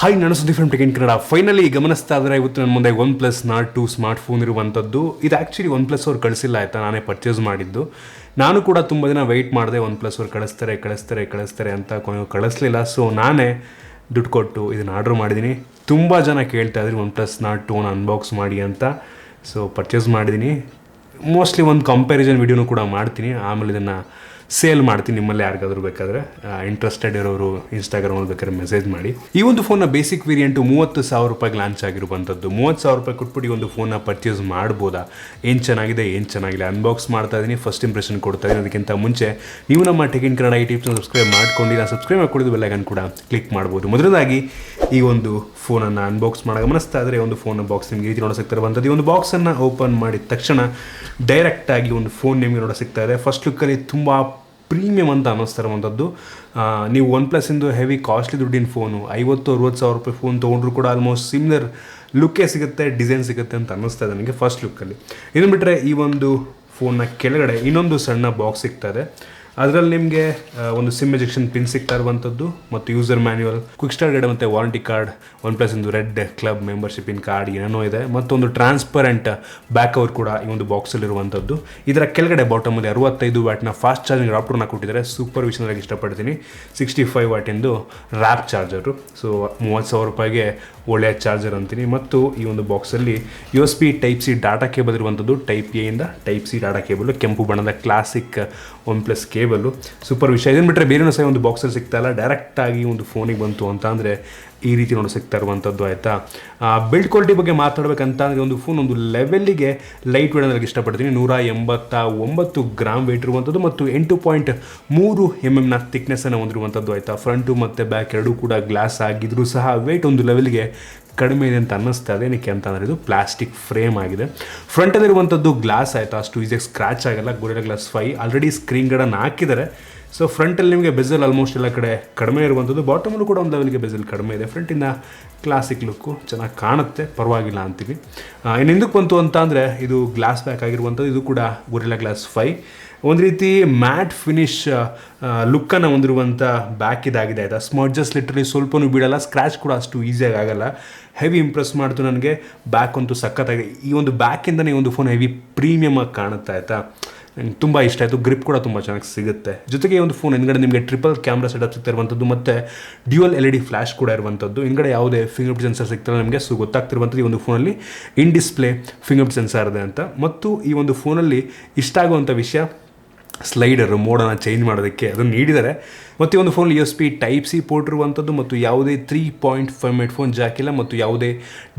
Hi, ನಾನು Sudeep from tech in Kannada. Finally ಗಮನಿಸ್ತಾ ಇದ್ರೆ ಇವತ್ತು ನನ್ನ ಮುಂದೆ OnePlus Nord 2 ಸ್ಮಾರ್ಟ್ ಫೋನ್ ಇರುವಂಥದ್ದು. ಇದು ಆ್ಯಕ್ಚುಲಿ OnePlus ಅವ್ರು ಕಳಿಸಿಲ್ಲ ಆಯಿತಾ, ನಾನೇ ಪರ್ಚೇಸ್ ಮಾಡಿದ್ದು. ನಾನು ಕೂಡ ತುಂಬ ದಿನ ವೆಯ್ಟ್ ಮಾಡಿದೆ, OnePlus ಅವ್ರು ಕಳಿಸ್ತಾರೆ ಅಂತ. ಕೊನೆಗೂ ಕಳಿಸ್ಲಿಲ್ಲ. ಸೊ ನಾನೇ ದುಡ್ಡು ಕೊಟ್ಟು ಇದನ್ನು ಆರ್ಡ್ರ್ ಮಾಡಿದ್ದೀನಿ. ತುಂಬ ಜನ ಕೇಳ್ತಾ ಇದ್ರಿ OnePlus Nord 2 ಅನ್ಬಾಕ್ಸ್ ಮಾಡಿ ಅಂತ. ಸೊ ಪರ್ಚೇಸ್ ಮಾಡಿದ್ದೀನಿ. ಮೋಸ್ಟ್ಲಿ ಒಂದು ಕಂಪ್ಯಾರಿಸನ್ ವಿಡಿಯೋನು ಕೂಡ ಮಾಡ್ತೀನಿ. ಆಮೇಲೆ ಇದನ್ನು ಸೇಲ್ ಮಾಡ್ತೀನಿ. ನಿಮ್ಮಲ್ಲಿ ಯಾರಿಗಾದ್ರೂ ಬೇಕಾದರೆ ಇಂಟ್ರೆಸ್ಟೆಡ್ ಇರೋರು ಇನ್ಸ್ಟಾಗ್ರಾಮಲ್ಲಿ ಬೇಕಾದ್ರೆ ಮೆಸೇಜ್ ಮಾಡಿ. ಈ ಒಂದು ಫೋನ್ನ ಬೇಸಿಕ್ ವೇರಿಯಂಟು 30,000 ರೂಪಾಯಿಗೆ ಲಾಂಚ್ ಆಗಿರುವಂಥದ್ದು. 30,000 ರೂಪಾಯಿ ಕೊಟ್ಬಿಟ್ಟು ಒಂದು ಫೋನ್ನ ಪರ್ಚೇಸ್ ಮಾಡ್ಬೋದಾ? ಏನು ಚೆನ್ನಾಗಿದೆ, ಏನು ಚೆನ್ನಾಗಿಲ್ಲ ಅನ್ಬಾಕ್ಸ್ ಮಾಡ್ತಾ ಇದ್ದೀನಿ. ಫಸ್ಟ್ ಇಂಪ್ರೆಷನ್ ಕೊಡ್ತಾ ಇದ್ದೀನಿ. ಅದಕ್ಕಿಂತ ಮುಂಚೆ ನೀವು ನಮ್ಮ ಟೆಕ್ ಇನ್ ಕನ್ನಡ ಈ ಟಿಪ್ಸ್ನ ಸಬ್ಸ್ಕ್ರೈಬ್ ಮಾಡ್ಕೊಂಡಿಲ್ಲ, ಸಬ್ಸ್ಕ್ರೈಬ್ ಮಾಡ್ಕೊಂಡಿದ್ದು ಬೆಲ್ ಐಕಾನ್ ಕೂಡ ಕ್ಲಿಕ್ ಮಾಡ್ಬೋದು. ಮೊದಲದಾಗಿ ಈ ಒಂದು ಫೋನನ್ನು ಅನ್ಬಾಕ್ಸ್ ಮಾಡಿ ಗಮನಿಸ್ತಾ ಇದ್ದರೆ ಒಂದು ಫೋನ್ ಬಾಕ್ಸ್ ನಿಮಗೆ ರೀತಿ ನೋಡೋಸಿಗ್ತಿರುವಂಥದ್ದು. ಈ ಒಂದು ಬಾಕ್ಸನ್ನು ಓಪನ್ ಮಾಡಿದ ತಕ್ಷಣ ಡೈರೆಕ್ಟಾಗಿ ಒಂದು ಫೋನ್ ನಿಮಗೆ ನೋಡೋಸಿಗ್ತಾ ಇದೆ. ಫಸ್ಟ್ ಲುಕ್ಕಲ್ಲಿ ತುಂಬ ಪ್ರೀಮಿಯಮ್ ಅಂತ ಅನ್ನಿಸ್ತಾ ಇರುವಂಥದ್ದು. ನೀವು OnePlus ಹೆವಿ ಕಾಸ್ಟ್ಲಿ ದುಡ್ಡಿನ ಫೋನು 50-60,000 ರೂಪಾಯಿ ಫೋನ್ ತೊಗೊಂಡ್ರು ಕೂಡ ಆಲ್ಮೋಸ್ಟ್ ಸಿಮಿಲರ್ ಲುಕ್ಕೇ ಸಿಗುತ್ತೆ, ಡಿಸೈನ್ ಸಿಗುತ್ತೆ ಅಂತ ಅನ್ನಿಸ್ತಾ ಇದೆ ನನಗೆ ಫಸ್ಟ್ ಲುಕ್ಕಲ್ಲಿ. ಇನ್ನು ಬಿಟ್ಟರೆ ಈ ಒಂದು ಫೋನ್ನ ಕೆಳಗಡೆ ಇನ್ನೊಂದು ಸಣ್ಣ ಬಾಕ್ಸ್ ಸಿಗ್ತದೆ. ಅದರಲ್ಲಿ ನಿಮಗೆ ಒಂದು ಸಿಮ್ ಎಜೆಕ್ಷನ್ ಪಿನ್ ಸಿಗ್ತಾ ಇರುವಂಥದ್ದು ಮತ್ತು user manual, quick start guide ಮತ್ತು warranty card, OnePlus red club membership in card ಏನೇನೋ ಇದೆ. ಮತ್ತೊಂದು ಟ್ರಾನ್ಸ್ಪರೆಂಟ್ ಬ್ಯಾಕ್ ಕವರ್ ಕೂಡ ಈ ಒಂದು ಬಾಕ್ಸಲ್ಲಿರುವಂಥದ್ದು. ಇದರ ಕೆಳಗಡೆ ಬಾಟಮಲ್ಲಿ 65 ವ್ಯಾಟ್ನ ಫಾಸ್ಟ್ ಚಾರ್ಜಿಂಗ್ ಅಡಾಪ್ಟರ್ನ ಕೊಟ್ಟಿದ್ದಾರೆ. ಸೂಪರ್ ವಿಷಯವಾಗಿ ಇಷ್ಟಪಡ್ತೀನಿ. 65 ವ್ಯಾಟಿಂದು ರ್ಯಾಪ್ ಚಾರ್ಜರು. ಸೊ 30,000 ರೂಪಾಯಿಗೆ ಒಳ್ಳೆಯ ಚಾರ್ಜರ್ ಅಂತೀನಿ. ಮತ್ತು ಈ ಒಂದು ಬಾಕ್ಸಲ್ಲಿ USB Type C data cable ಇರುವಂಥದ್ದು. Type A ಇಂದ Type C ಡಾಟಾ ಕೇಬಲ್, ಕೆಂಪು ಬಣ್ಣದ ಕ್ಲಾಸಿಕ್ OnePlus ಕೇಬಲ್ಲು. ಸೂಪರ್ ವಿಷಯ. ಇದನ್ನು ಬಿಟ್ಟರೆ ಬೇರೆನೂ ಸಹ ಒಂದು ಬಾಕ್ಸಲ್ಲಿ ಸಿಗ್ತಾ ಇಲ್ಲ, ಡೈರೆಕ್ಟಾಗಿ ಒಂದು ಫೋನಿಗೆ ಬಂತು ಅಂತ ಅಂದರೆ ಈ ರೀತಿ ನೋಡಿ ಸಿಗ್ತಾ ಇರುವಂಥದ್ದು ಆಯಿತಾ. ಬಿಲ್ಡ್ ಕ್ವಾಲಿಟಿ ಬಗ್ಗೆ ಮಾತಾಡಬೇಕಂತ ಅಂದರೆ ಒಂದು ಫೋನ್ ಒಂದು ಲೆವೆಲ್ಲಿಗೆ ಲೈಟ್ ವೇಟ್ ಅನ್ನೋದಕ್ಕೆ ಇಷ್ಟಪಡ್ತೀನಿ. 189 ಗ್ರಾಮ್ ವೇಟ್ ಇರುವಂಥದ್ದು ಮತ್ತು 8.3 mm ಥಿಕ್ನೆಸ್ಸನ್ನು ಹೊಂದಿರುವಂಥದ್ದು ಆಯಿತಾ. ಫ್ರಂಟು ಮತ್ತು ಬ್ಯಾಕ್ ಎರಡೂ ಕೂಡ ಗ್ಲಾಸ್ ಆಗಿದ್ರೂ ಸಹ ವೇಟ್ ಒಂದು ಲೆವೆಲ್ಗೆ ಕಡಿಮೆ ಇದೆ ಅಂತ ಅನ್ನಿಸ್ತಾ ಇದೆ. ಏನಕ್ಕೆ ಅಂತ ಅಂದರೆ ಇದು ಪ್ಲಾಸ್ಟಿಕ್ ಫ್ರೇಮ್ ಆಗಿದೆ. ಫ್ರಂಟಲ್ಲಿರುವಂಥದ್ದು ಗ್ಲಾಸ್ ಆಯಿತಾ, ಅಷ್ಟು ಈಸಿಯಾಗಿ ಸ್ಕ್ರ್ಯಾಚ್ ಆಗಲ್ಲ. ಗೊರಿಲ್ಲಾ ಗ್ಲಾಸ್ 5 ಆಲ್ರೆಡಿ ಸ್ಕ್ರೀನ್ ಗಾರ್ಡನ್ನು ಹಾಕಿದ್ದಾರೆ. ಸೊ ಫ್ರಂಟಲ್ಲಿ ನಿಮಗೆ ಬೆಜಲ್ ಆಲ್ಮೋಸ್ಟ್ ಎಲ್ಲ ಕಡೆ ಕಡಿಮೆ ಇರುವಂಥದ್ದು. ಬಾಟಮಲ್ಲೂ ಕೂಡ ಒಂದು ಲೆವೆಲ್ಗೆ ಬೆಜಲ್ ಕಡಿಮೆ ಇದೆ. ಫ್ರಂಟಿಂದ ಕ್ಲಾಸಿಕ್ ಲುಕ್ಕು ಚೆನ್ನಾಗಿ ಕಾಣುತ್ತೆ, ಪರವಾಗಿಲ್ಲ ಅಂತೀವಿ. ಇನ್ನು ಹಿಂದಕ್ಕೆ ಬಂತು ಅಂತ ಅಂದರೆ ಇದು ಗ್ಲಾಸ್ ಬ್ಯಾಕ್ ಆಗಿರುವಂಥದ್ದು. ಇದು ಕೂಡ ಗೊರಿಲ್ಲಾ ಗ್ಲಾಸ್ 5 ಒಂದು ರೀತಿ ಮ್ಯಾಟ್ ಫಿನಿಶ್ ಲುಕ್ಕನ್ನು ಹೊಂದಿರುವಂಥ ಬ್ಯಾಕ್ ಇದಾಗಿದೆ ಆಯಿತಾ. ಸ್ಮರ್ಜಸ್ ಲಿಟ್ರಲಿ ಸ್ವಲ್ಪನೂ ಬೀಳಲ್ಲ, ಸ್ಕ್ರ್ಯಾಚ್ ಕೂಡ ಅಷ್ಟು ಈಸಿಯಾಗಿ ಆಗಲ್ಲ. ಹೆವಿ ಇಂಪ್ರೆಸ್ ಮಾಡ್ತು ನನಗೆ. ಬ್ಯಾಕ್ ಅಂತೂ ಸಖತ್ತಾಗಿದೆ. ಈ ಒಂದು ಬ್ಯಾಕಿಂದನೇ ಒಂದು ಫೋನ್ ಹೆವಿ ಪ್ರೀಮಿಯಮ್ ಆಗಿ ಕಾಣುತ್ತೆ ಆಯಿತಾ. ನಂಗೆ ತುಂಬ ಇಷ್ಟ ಆಯಿತು. ಗ್ರಿಪ್ ಕೂಡ ತುಂಬ ಚೆನ್ನಾಗಿ ಸಿಗುತ್ತೆ. ಜೊತೆಗೆ ಈ ಒಂದು ಫೋನ್ ಹಿಂದ್ಗಡೆ ನಿಮಗೆ ಟ್ರಿಪಲ್ ಕ್ಯಾಮ್ರಾ ಸೆಟಪ್ ಸಿಗ್ತಾ ಇರುವಂಥದ್ದು ಮತ್ತು ಡ್ಯುಯಲ್ LED ಫ್ಲ್ಯಾಶ್ ಕೂಡ ಇರುವಂಥದ್ದು. ಹಿಂದ್ಗಡೆ ಯಾವುದೇ ಫಿಂಗರ್ ಪ್ರಿಂಟ್ ಸೆನ್ಸರ್ ಸಿಗ್ತಾಯಿಲ್ಲ ನಿಮಗೆ. ಸೊ ಗೊತ್ತಾಗ್ತಿರುವಂಥದ್ದು ಈ ಒಂದು ಫೋನಲ್ಲಿ ಇನ್ ಡಿಸ್ಪ್ಲೇ ಫಿಂಗರ್ ಪ್ರಿಂಟ್ ಸೆನ್ಸರ್ ಇದೆ ಅಂತ. ಮತ್ತು ಈ ಒಂದು ಫೋನಲ್ಲಿ ಇಷ್ಟ ಆಗುವಂಥ ವಿಷಯ ಸ್ಲೈಡರು, ಮೋಡನ್ನು ಚೇಂಜ್ ಮಾಡೋದಕ್ಕೆ ಅದನ್ನು ನೀಡಿದ್ದಾರೆ. ಮತ್ತು ಈ ಒಂದು ಫೋನಲ್ಲಿ USB Type C ಪೋರ್ಟ್ ಇರುವಂಥದ್ದು ಮತ್ತು ಯಾವುದೇ 3.5 ಹೆಡ್ಫೋನ್ ಜಾಕ್ ಇಲ್ಲ ಮತ್ತು ಯಾವುದೇ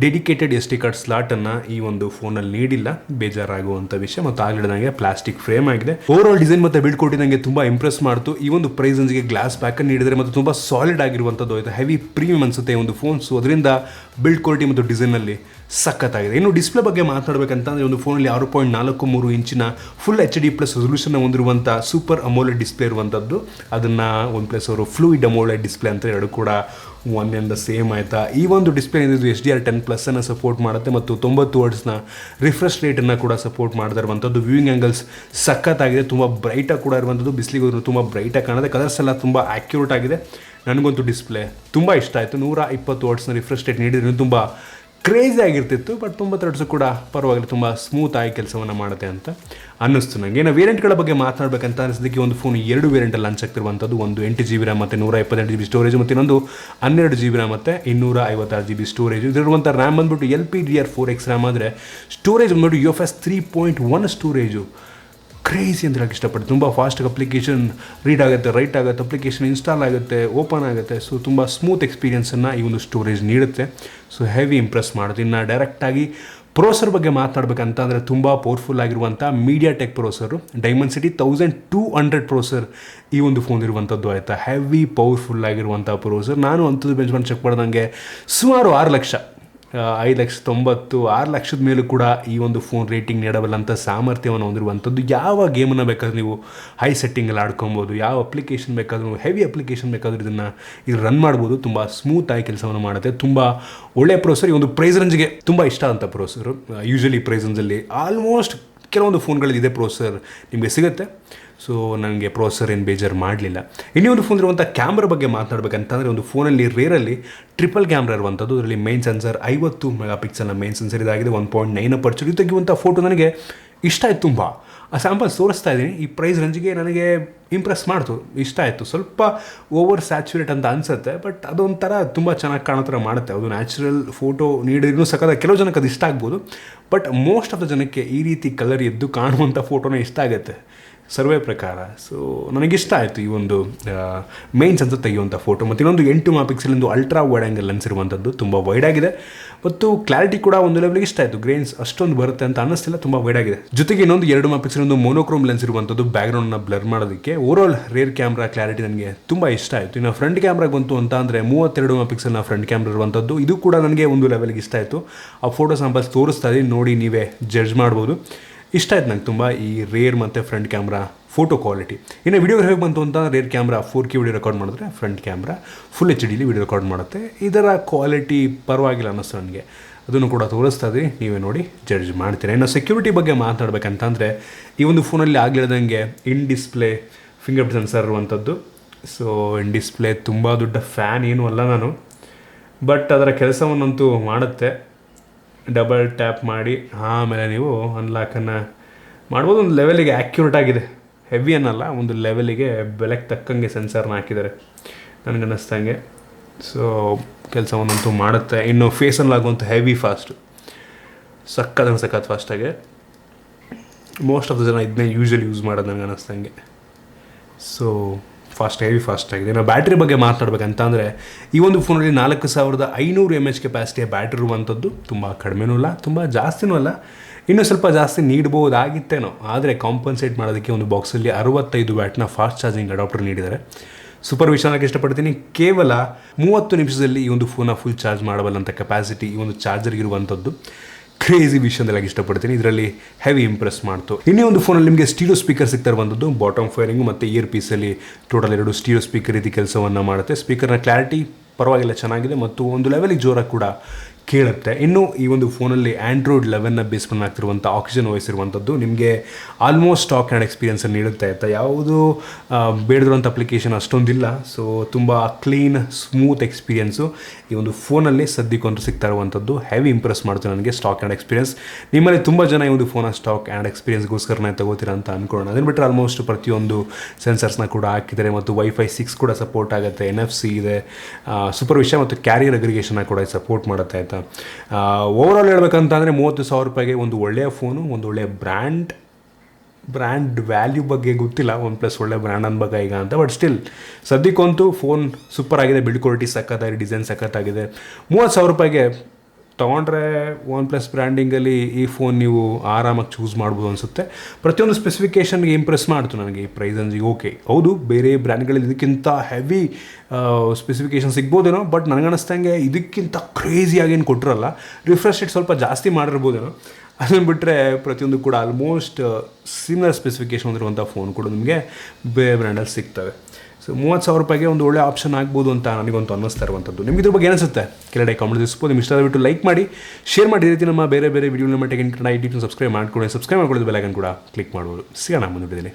ಡೆಡಿಕೇಟೆಡ್ SD ಕಾರ್ಡ್ ಸ್ಲಾಟನ್ನು ಈ ಒಂದು ಫೋನಲ್ಲಿ ನೀಡಿಲ್ಲ. ಬೇಜಾರಾಗುವಂಥ ವಿಷಯ. ಮತ್ತು ಆಗಲಿದಂಗೆ ಪ್ಲಾಸ್ಟಿಕ್ ಫ್ರೇಮ್ ಆಗಿದೆ. ಓವರಾಲ್ ಡಿಸೈನ್ ಮತ್ತು ಬಿಲ್ಡ್ ಕ್ವಾಲಿಟಿ ನನಗೆ ತುಂಬ ಇಂಪ್ರೆಸ್ ಮಾಡ್ತು. ಈ ಒಂದು ಪ್ರೈಸನ್ಸ್ಗೆ ಗ್ಲಾಸ್ ಬ್ಯಾಕನ್ನು ನೀಡಿದರೆ ಮತ್ತು ತುಂಬ ಸಾಲಿಡ್ ಆಗಿರುವಂಥದ್ದು ಆಯಿತು. ಹೆವಿ ಪ್ರೀಮಿಯಮ್ ಅನಿಸುತ್ತೆ ಈ ಒಂದು ಫೋನ್. ಸೊ ಅದರಿಂದ ಬಿಲ್ಡ್ ಕ್ವಾಲಿಟಿ ಮತ್ತು ಡಿಸೈನಲ್ಲಿ ಸಖತ್ತಾಗಿದೆ. ಇನ್ನು ಡಿಸ್ಪ್ಲೇ ಬಗ್ಗೆ ಮಾತಾಡಬೇಕಂತಂದರೆ ಒಂದು ಫೋನಲ್ಲಿ 6.43 ಇಂಚಿನ ಫುಲ್ HD+ ರೆಸೊಲ್ಯೂಷನ್ ಹೊಂದಿರುವಂಥ ಸೂಪರ್ AMOLED ಡಿಸ್ಪ್ಲೇ ಇರುವಂಥದ್ದು. ಅದನ್ನು OnePlus ಅವರು ಫ್ಲೂಯಿಡ್ AMOLED ಡಿಸ್ಪ್ಲೇ ಅಂತ ಎರಡು ಕೂಡ ಒನ್ ಆ್ಯಂಡ್ ದ ಸೇಮ್ ಆಯಿತಾ. ಈ ಒಂದು ಡಿಸ್ಪ್ಲೇ ಏನಿದ್ದು HDR10+ ಸಪೋರ್ಟ್ ಮಾಡುತ್ತೆ ಮತ್ತು 90 ಹರ್ಟ್ಸ್ನ ರಿಫ್ರೆಶ್ ರೇಟನ್ನು ಕೂಡ ಸಪೋರ್ಟ್ ಮಾಡ್ತಾ ಇರುವಂಥದ್ದು. ವ್ಯೂಯಿಂಗ್ ಆ್ಯಂಗಲ್ಸ್ ಸಖತ್ತಾಗಿದೆ. ತುಂಬ ಬ್ರೈಟಾಗಿ ಕೂಡ ಇರುವಂಥದ್ದು. ಬಿಸಿಲಿಗೆ ಹೋದರೂ ತುಂಬ ಬ್ರೈಟಾಗಿ ಕಾಣುತ್ತೆ. ಕಲರ್ಸ್ ಎಲ್ಲ ತುಂಬ ಆ್ಯಕ್ಯುರೇಟ್ ಆಗಿದೆ. ನನಗಂತೂ ಡಿಸ್ಪ್ಲೇ ತುಂಬ ಇಷ್ಟ ಆಯಿತು. 120 ಹರ್ಟ್ಸ್ನ ರಿಫ್ರೆಶ್ ರೇಟ್ ನೀಡಿದ್ರೆ ತುಂಬ ಕ್ರೇಜಿ ಆಗಿರ್ತಿತ್ತು. ಬಟ್ 90 ಹರ್ಟ್ಸ್ ಕೂಡ ಪರವಾಗಿಲ್ಲ, ತುಂಬ ಸ್ಮೂತ್ ಆಗಿ ಕೆಲಸವನ್ನು ಮಾಡುತ್ತೆ ಅಂತ ಅನ್ನಿಸ್ತು ನನಗೆ. ಇನ್ನು ವೇರಿಯಂಟ್ಗಳ ಬಗ್ಗೆ ಮಾತನಾಡಬೇಕಂತ ಅನಿಸಿದ್ದಕ್ಕೆ ಒಂದು ಫೋನ್ 2 ವೇರಿಯಂಟಲ್ಲಿ ಲಾಂಚ್ ಆಗ್ತಿರುವಂಥದ್ದು. ಒಂದು 8GB RAM ಮತ್ತು 128 GB ಸ್ಟೋರೇಜ್ ಮತ್ತು ಇನ್ನೊಂದು 12GB RAM ಮತ್ತು 256 GB ಸ್ಟೋರೇಜ್. ಇದರಿರುವಂಥ ರ್ಯಾಮ್ ಬಂದುಬಿಟ್ಟು LPDDR4X ರ್ಯಾಮ್ ಆದರೆ ಸ್ಟೋರೇಜ್ ಬಂದುಬಿಟ್ಟು UFS 3.1 ಸ್ಟೋರೇಜು. ಕ್ರೇಜಿ ಅಂತ ಹೇಳಕ್ಕೆ ಇಷ್ಟಪಟ್ಟು. ತುಂಬ ಫಾಸ್ಟಾಗಿ ಅಪ್ಲಿಕೇಶನ್ ರೀಡ್ ಆಗುತ್ತೆ, ರೈಟ್ ಆಗುತ್ತೆ, ಅಪ್ಲಿಕೇಶನ್ ಇನ್ಸ್ಟಾಲ್ ಆಗುತ್ತೆ, ಓಪನ್ ಆಗುತ್ತೆ. ಸೊ ತುಂಬ ಸ್ಮೂತ್ ಎಕ್ಸ್ಪೀರಿಯನ್ಸನ್ನು ಈ ಒಂದು ಸ್ಟೋರೇಜ್ ನೀಡುತ್ತೆ. ಸೊ ಹೆವಿ ಇಂಪ್ರೆಸ್ ಮಾಡುತ್ತೆ. ಇನ್ನು ಡೈರೆಕ್ಟಾಗಿ ಪ್ರೋಸರ್ ಬಗ್ಗೆ ಮಾತನಾಡಬೇಕಂತ ಅಂದರೆ ತುಂಬ ಪವರ್ಫುಲ್ ಆಗಿರುವಂಥ MediaTek ಪ್ರೋಸರು Dimensity 1200 ಪ್ರೋಸರ್ ಈ ಒಂದು ಫೋನ್ ಇರುವಂಥದ್ದು ಆಯಿತಾ. ಹೆವಿ ಪವರ್ಫುಲ್ ಆಗಿರುವಂಥ ಪ್ರೋಸರ್. ನಾನು ಅಂಥದ್ದು ಬೆಂಚ್ ಚೆಕ್ ಮಾಡಿದಂಗೆ ಸುಮಾರು 6 ಲಕ್ಷ 5,90,000 6 ಲಕ್ಷದ ಮೇಲೂ ಕೂಡ ಈ ಒಂದು ಫೋನ್ ರೇಟಿಂಗ್ ನೀಡಬಲ್ಲಂಥ ಸಾಮರ್ಥ್ಯವನ್ನು ಹೊಂದಿರುವಂಥದ್ದು. ಯಾವ ಗೇಮನ್ನು ಬೇಕಾದರೂ ನೀವು ಹೈ ಸೆಟ್ಟಿಂಗಲ್ಲಿ ಆಡ್ಕೊಬೋದು, ಯಾವ ಅಪ್ಲಿಕೇಶನ್ ಬೇಕಾದರೂ, ಹೆವಿ ಅಪ್ಲಿಕೇಶನ್ ಬೇಕಾದರೂ ಇದು ರನ್ ಮಾಡ್ಬೋದು. ತುಂಬ ಸ್ಮೂತಾಗಿ ಕೆಲಸವನ್ನು ಮಾಡುತ್ತೆ. ತುಂಬ ಒಳ್ಳೆಯ ಪ್ರೋಸರ್. ಈ ಒಂದು ಪ್ರೈಸ್ ರೇಂಜ್ಗೆ ತುಂಬ ಇಷ್ಟ ಅಂತ ಪ್ರೋಸರು. ಯೂಶ್ವಲಿ ಪ್ರೈಸ್ ರೇಂಜಲ್ಲಿ ಆಲ್ಮೋಸ್ಟ್ ಕೆಲವೊಂದು ಫೋನ್ಗಳಲ್ಲಿ ಇದೇ ಪ್ರೋಸರ್ ನಿಮಗೆ ಸಿಗುತ್ತೆ. ಸೊ ನನಗೆ ಪ್ರೊಸೆಸರ್ ಏನು ಬೇಜಾರು ಮಾಡಲಿಲ್ಲ. ಇನ್ನೊಂದು ಫೋನ್ ಇರುವಂಥ ಕ್ಯಾಮ್ರಾ ಬಗ್ಗೆ ಮಾತನಾಡಬೇಕಂತಂದರೆ ಒಂದು ಫೋನಲ್ಲಿ ರೇರಲ್ಲಿ ಟ್ರಿಪಲ್ ಕ್ಯಾಮ್ರಾ ಇರುವಂಥದ್ದು. ಅದರಲ್ಲಿ ಮೈನ್ ಸೆನ್ಸರ್ 50 ಮೆಗಾಪಿಕ್ಸೆಲ್ನ ಮೈನ್ ಸೆನ್ಸರ್ ಇದಾಗಿದೆ. 1.9 ಅಪರ್ಚರ್ ತೆಗೆಯುವಂಥ ಫೋಟೋ ನನಗೆ ಇಷ್ಟ ಆಯಿತು ತುಂಬ. ಆ ಸ್ಯಾಂಪಲ್ ತೋರಿಸ್ತಾ ಇದ್ದೀನಿ. ಈ ಪ್ರೈಸ್ ರೇಂಜ್ಗೆ ನನಗೆ ಇಂಪ್ರೆಸ್ ಮಾಡ್ತು, ಇಷ್ಟ ಆಯಿತು. ಸ್ವಲ್ಪ ಓವರ್ ಸ್ಯಾಚುರೇಟ್ ಅಂತ ಅನಿಸುತ್ತೆ, ಬಟ್ ಅದೊಂಥರ ತುಂಬ ಚೆನ್ನಾಗಿ ಕಾಣೋ ಥರ ಮಾಡುತ್ತೆ. ಅದು ನ್ಯಾಚುರಲ್ ಫೋಟೋ ನೀಡಿದ್ರೂ ಸಕದ ಕೆಲವು ಜನಕ್ಕೆ ಅದು ಇಷ್ಟ ಆಗ್ಬೋದು, ಬಟ್ ಮೋಸ್ಟ್ ಆಫ್ ದ ಜನಕ್ಕೆ ಈ ರೀತಿ ಕಲರ್ ಎದ್ದು ಕಾಣುವಂಥ ಫೋಟೋನೇ ಇಷ್ಟ ಆಗುತ್ತೆ ಸರ್ವೆ ಪ್ರಕಾರ. ಸೊ ನನಗಿಷ್ಟ ಆಯಿತು ಈ ಒಂದು ಮೈನ್ ಸೆನ್ಸರ್ ತೆಗೆಯುವಂಥ ಫೋಟೋ. ಮತ್ತು ಇನ್ನೊಂದು 8 megapixel ultra wide angle lens ಇರುವಂಥದ್ದು, ತುಂಬ ವೈಡ್ ಆಗಿದೆ ಮತ್ತು ಕ್ಲಾರಿಟಿ ಕೂಡ ಒಂದು ಲೆವೆಲ್ಗೆ ಇಷ್ಟ ಆಯಿತು. ಗ್ರೇನ್ಸ್ ಅಷ್ಟೊಂದು ಬರುತ್ತೆ ಅಂತ ಅನ್ನಿಸ್ತಿಲ್ಲ, ತುಂಬ ವೈಡ್ ಆಗಿದೆ. ಜೊತೆಗೆ ಇನ್ನೊಂದು 2 ಮೆಗಾಪಿಕ್ಸೆಲ್ ಮೋನೋಕ್ರೋಮ್ ಲೆನ್ಸ್ ಇರುವಂಥದ್ದು ಬ್ಯಾಕ್ಗ್ರೌಂಡ್ನ ಬ್ಲರ್ ಮಾಡೋದಕ್ಕೆ. ಓವರಾಲ್ ರೇರ್ ಕ್ಯಾಮ್ರಾ ಕ್ಲಾರಿಟಿ ನನಗೆ ತುಂಬ ಇಷ್ಟ ಆಯಿತು. ಇನ್ನು ಫ್ರಂಟ್ ಕ್ಯಾಮ್ರಾ ಬಂತು ಅಂತ ಅಂದರೆ 32 ಮೆಗಾಪಿಕ್ಸೆಲ್ನ ಫ್ರಂಟ್ ಕ್ಯಾಮ್ರಾ ಇರುವಂಥದ್ದು, ಇದು ಕೂಡ ನನಗೆ ಒಂದು ಲೆವೆಲ್ಗೆ ಇಷ್ಟ ಆಯಿತು. ಆ ಫೋಟೋ ಸ್ಯಾಂಪಲ್ಸ್ ತೋರಿಸ್ತಾ ಇದ್ದೀನಿ, ನೋಡಿ ನೀವೇ ಜಡ್ಜ್ ಮಾಡ್ಬೋದು. ಇಷ್ಟ ಆಯ್ತು ನಂಗೆ ತುಂಬ ಈ ರೇರ್ ಮತ್ತು ಫ್ರಂಟ್ ಕ್ಯಾಮ್ರಾ ಫೋಟೋ ಕ್ವಾಲಿಟಿ. ಇನ್ನು ವಿಡಿಯೋ ಹೇಗೆ ಬಂತು ಅಂತ rear camera 4K video record ಮಾಡಿದ್ರೆ front camera full HD video record ಮಾಡುತ್ತೆ. ಇದರ ಕ್ವಾಲಿಟಿ ಪರವಾಗಿಲ್ಲ ಅನ್ನಿಸ್ತು ನನಗೆ. ಅದನ್ನು ಕೂಡ ತೋರಿಸ್ತಾ ಇದ್ದೀನಿ, ನೀವೇ ನೋಡಿ ಜಡ್ಜ್ ಮಾಡ್ತೀರಾ. ಇನ್ನು ಸೆಕ್ಯೂರಿಟಿ ಬಗ್ಗೆ ಮಾತನಾಡಬೇಕಂತಂದರೆ ಈ ಒಂದು ಫೋನಲ್ಲಿ ಆಗಲಿದಂಗೆ in display fingerprint sensor ಇರುವಂಥದ್ದು. ಸೊ ಇನ್ ಡಿಸ್ಪ್ಲೇ ತುಂಬ ದೊಡ್ಡ ಫ್ಯಾನ್ ಏನೂ ಅಲ್ಲ ನಾನು, ಬಟ್ ಅದರ ಕೆಲಸವನ್ನಂತೂ ಮಾಡುತ್ತೆ. ಡಬಲ್ ಟ್ಯಾಪ್ ಮಾಡಿ ಆಮೇಲೆ ನೀವು ಅನ್ಲಾಕನ್ನು ಮಾಡ್ಬೋದು. ಒಂದು ಲೆವೆಲಿಗೆ ಆ್ಯಕ್ಯುರೇಟ್ ಆಗಿದೆ, ಹೆವಿ ಅನ್ನಲ್ಲ, ಒಂದು ಲೆವೆಲಿಗೆ ಬೆಲೆಗೆ ತಕ್ಕಂಗೆ ಸೆನ್ಸರ್ನ ಹಾಕಿದ್ದಾರೆ ನನಗೆ ಅನ್ನಿಸ್ದಂಗೆ. ಸೊ ಕೆಲಸವನ್ನಂತೂ ಮಾಡುತ್ತೆ. ಇನ್ನು ಫೇಸಲ್ಲಿ ಆಗುವಂಥ ಹೆವಿ ಫಾಸ್ಟು, ಸಖತ್ ಫಾಸ್ಟಾಗೆ. ಮೋಸ್ಟ್ ಆಫ್ ದ ಜನ ಇದನ್ನೇ ಯೂಶಲಿ ಯೂಸ್ ಮಾಡೋದು ನನಗೆ ಅನ್ನಿಸ್ದಂಗೆ. ಸೊ ಹೆವಿ ಫಾಸ್ಟ್ ಆಗಿದೆ. ನಾವು ಬ್ಯಾಟ್ರಿ ಬಗ್ಗೆ ಮಾತನಾಡಬೇಕಂತಂದರೆ ಈ ಒಂದು ಫೋನಲ್ಲಿ 4500 mAh ಕೆಪಾಸಿಟಿಯ ಬ್ಯಾಟ್ರಿ ಇರುವಂಥದ್ದು. ತುಂಬ ಕಡಿಮೆನೂ ಅಲ್ಲ, ತುಂಬ ಜಾಸ್ತಿನೂ ಅಲ್ಲ. ಇನ್ನೂ ಸ್ವಲ್ಪ ಜಾಸ್ತಿ ನೀಡ್ಬೋದಾಗಿತ್ತೇನೋ, ಆದರೆ ಕಾಂಪನ್ಸೇಟ್ ಮಾಡೋದಕ್ಕೆ ಒಂದು ಬಾಕ್ಸಲ್ಲಿ 65 ವ್ಯಾಟ್ನ ಫಾಸ್ಟ್ ಚಾರ್ಜಿಂಗ್ ಅಡಾಪ್ಟರ್ ನೀಡಿದ್ದಾರೆ. ಸೂಪರ್ ವಿಷಯಕ್ಕೆ ಇಷ್ಟಪಡ್ತೀನಿ. ಕೇವಲ 30 ನಿಮಿಷದಲ್ಲಿ ಈ ಒಂದು ಫೋನ್ನ ಫುಲ್ ಚಾರ್ಜ್ ಮಾಡಬಲ್ಲಂಥ ಕೆಪಾಸಿಟಿ ಈ ಒಂದು ಚಾರ್ಜರ್ಗೆ ಇರುವಂಥದ್ದು. ಕ್ರೇಜಿ ವಿಷಯದಲ್ಲಿ ಇಷ್ಟಪಡ್ತೀನಿ. ಇದರಲ್ಲಿ ಹೆವಿ ಇಂಪ್ರೆಸ್ ಮಾಡ್ತು. ಇನ್ನೇ ಒಂದು ಫೋನಲ್ಲಿ ನಿಮಗೆ ಸ್ಟೀರಿಯೋ ಸ್ಪೀಕರ್ ಸಿಗ್ತಾ ಇರುವಂಥದ್ದು. ಬಾಟಮ್ ಫೈರಿಂಗು ಮತ್ತು ಇಯರ್ ಪೀಸಲ್ಲಿ ಟೋಟಲ್ 2 ಸ್ಟೀರಿಯೋ ಸ್ಪೀಕರ್ ರೀತಿ ಕೆಲಸವನ್ನು ಮಾಡುತ್ತೆ. ಸ್ಪೀಕರ್ನ ಕ್ಲಾರಿಟಿ ಪರವಾಗಿಲ್ಲ, ಚೆನ್ನಾಗಿದೆ ಮತ್ತು ಒಂದು ಲೆವೆಲಿಗೆ ಜೋರಾಗಿ ಕೂಡ ಕೇಳುತ್ತೆ. ಇನ್ನು ಈ ಒಂದು ಫೋನಲ್ಲಿ ಆ್ಯಂಡ್ರಾಯ್ಡ್ 11ನ ಬೇಸ್ ಆಗ್ತಿರುವಂಥ ಆಕ್ಸಿಜನ್ ವಾಯ್ಸ್ ಇರುವಂಥದ್ದು ನಿಮಗೆ ಆಲ್ಮೋಸ್ಟ್ ಸ್ಟಾಕ್ ಆ್ಯಂಡ್ ಎಕ್ಸ್ಪೀರಿಯನ್ಸನ್ನು ನೀಡುತ್ತೆ ಆಯಿತಾ. ಯಾವುದು ಬೇಡದಿರುವಂಥ ಅಪ್ಲಿಕೇಶನ್ ಅಷ್ಟೊಂದಿಲ್ಲ. ಸೊ ತುಂಬ ಕ್ಲೀನ್ ಸ್ಮೂತ್ ಎಕ್ಸ್ಪೀರಿಯನ್ಸು ಈ ಒಂದು ಫೋನಲ್ಲಿ ಸದ್ಯಕ್ಕಂತೂ ಸಿಗ್ತಾ ಇರುವಂಥದ್ದು. ಹೆವಿ ಇಂಪ್ರೆಸ್ ಮಾಡ್ತು ನನಗೆ ಸ್ಟಾಕ್ ಆ್ಯಂಡ್ ಎಕ್ಸ್ಪೀರಿಯನ್ಸ್. ನಿಮ್ಮಲ್ಲಿ ತುಂಬ ಜನ ಈ ಒಂದು ಫೋನ ಸ್ಟಾಕ್ ಆ್ಯಂಡ್ ಎಕ್ಸ್ಪೀರಿಯನ್ಸ್ಗೋಸ್ಕರನೇ ತಗೋತೀರಾ ಅಂತ ಅಂದ್ಕೊಳ್ಳೋಣ. ಅದನ್ನು ಬಿಟ್ಟರೆ ಆಲ್ಮೋಸ್ಟ್ ಪ್ರತಿಯೊಂದು ಸೆನ್ಸರ್ಸ್ನ ಕೂಡ ಹಾಕಿದ್ದಾರೆ ಮತ್ತು Wi-Fi 6 ಕೂಡ ಸಪೋರ್ಟ್ ಆಗುತ್ತೆ, NFC ಇದೆ, ಸೂಪರ್ ವಿಷಯ ಮತ್ತು ಕ್ಯಾರಿಯರ್ ಅಗ್ರಿಗೇಷನ್ನ ಕೂಡ ಸಪೋರ್ಟ್ ಮಾಡುತ್ತೆ ಆಯಿತಾ. ಓವರಾಲ್ ಹೇಳ್ಬೇಕಂತಂದರೆ 30,000 ರೂಪಾಯಿಗೆ ಒಂದು ಒಳ್ಳೆಯ ಫೋನು, ಒಂದು ಒಳ್ಳೆಯ ಬ್ರ್ಯಾಂಡ್ ವ್ಯಾಲ್ಯೂ ಬಗ್ಗೆ ಗೊತ್ತಿಲ್ಲ, OnePlus ಒಳ್ಳೆ ಬ್ರ್ಯಾಂಡ್ ಅನ್ಬೇಕು ಈಗ ಅಂತ. ಬಟ್ ಸ್ಟಿಲ್ ಸದ್ಯಕ್ಕಂತೂ ಫೋನ್ ಸೂಪರ್ ಆಗಿದೆ, ಬಿಲ್ಡ್ ಕ್ವಾಲಿಟಿ ಸಖತ್ತಾಗಿದೆ, ಡಿಸೈನ್ ಸಖತ್ತಾಗಿದೆ. 30,000 ರೂಪಾಯಿಗೆ ತೊಗೊಂಡ್ರೆ OnePlus ಬ್ರ್ಯಾಂಡಿಂಗಲ್ಲಿ ಈ ಫೋನ್ ನೀವು ಆರಾಮಾಗಿ ಚೂಸ್ ಮಾಡ್ಬೋದು ಅನಿಸುತ್ತೆ. ಪ್ರತಿಯೊಂದು ಸ್ಪೆಸಿಫಿಕೇಷನ್ಗೆ ಇಂಪ್ರೆಸ್ ಮಾಡ್ತು ನನಗೆ ಈ ಪ್ರೈಸ್ ರೇಂಜಿಗೆ. ಓಕೆ, ಹೌದು ಬೇರೆ ಬ್ರ್ಯಾಂಡ್ಗಳಲ್ಲಿ ಇದಕ್ಕಿಂತ ಹೆವಿ ಸ್ಪೆಸಿಫಿಕೇಷನ್ ಸಿಗ್ಬೋದೇನೋ, ಬಟ್ ನನಗನ್ನಿಸ್ದಂಗೆ ಇದಕ್ಕಿಂತ ಕ್ರೇಜಿಯಾಗೇನು ಕೊಟ್ಟಿರಲ್ಲ. ರಿಫ್ರೆಶ್ ರೇಟ್ ಸ್ವಲ್ಪ ಜಾಸ್ತಿ ಮಾಡಿರ್ಬೋದೇನೋ. ಅದನ್ನು ಬಿಟ್ಟರೆ ಪ್ರತಿಯೊಂದು ಕೂಡ ಆಲ್ಮೋಸ್ಟ್ ಸಿಮಿಲರ್ ಸ್ಪೆಸಿಫಿಕೇಷನ್ ಹೊಂದಿರುವಂಥ ಫೋನ್ ಕೂಡ ನಿಮಗೆ ಬೇರೆ ಬ್ರ್ಯಾಂಡಲ್ಲಿ ಸಿಗ್ತವೆ. ಸೊ 30,000 ರೂಪಾಯಿಗೆ ಒಂದು ಒಳ್ಳೆ ಆಪ್ಷನ್ ಆಗ್ಬೋದು ಅಂತ ನನಗಂತೂ ಅನ್ನಿಸ್ತಾ ಇರುವಂಥದ್ದು. ನಿಮ್ಗೆ ಇದ್ರ ಬಗ್ಗೆ ಏನಿಸುತ್ತೆ ಕೆಳಗಡೆ ಕಾಮೆಂಟ್ ತಿಳಿಸ್ಬೋದು. ನಿಮ್ಮ ಇಷ್ಟ ಬಿಟ್ಟು ಲೈಕ್ ಮಾಡಿ, ಶೇರ್ ಮಾಡಿ. ಈ ರೀತಿ ನಮ್ಮ ಬೇರೆ video MediaTek Kannada YouTube subscribe ಮಾಡ್ಕೊಳ್ಳೋದು ಬೆಲ್ ಐಕಾನ್ ಕೂಡ ಕ್ಲಿಕ್ ಮಾಡ್ಬೋದು. ಸಿಗೋಣ ಮುಂದೆ.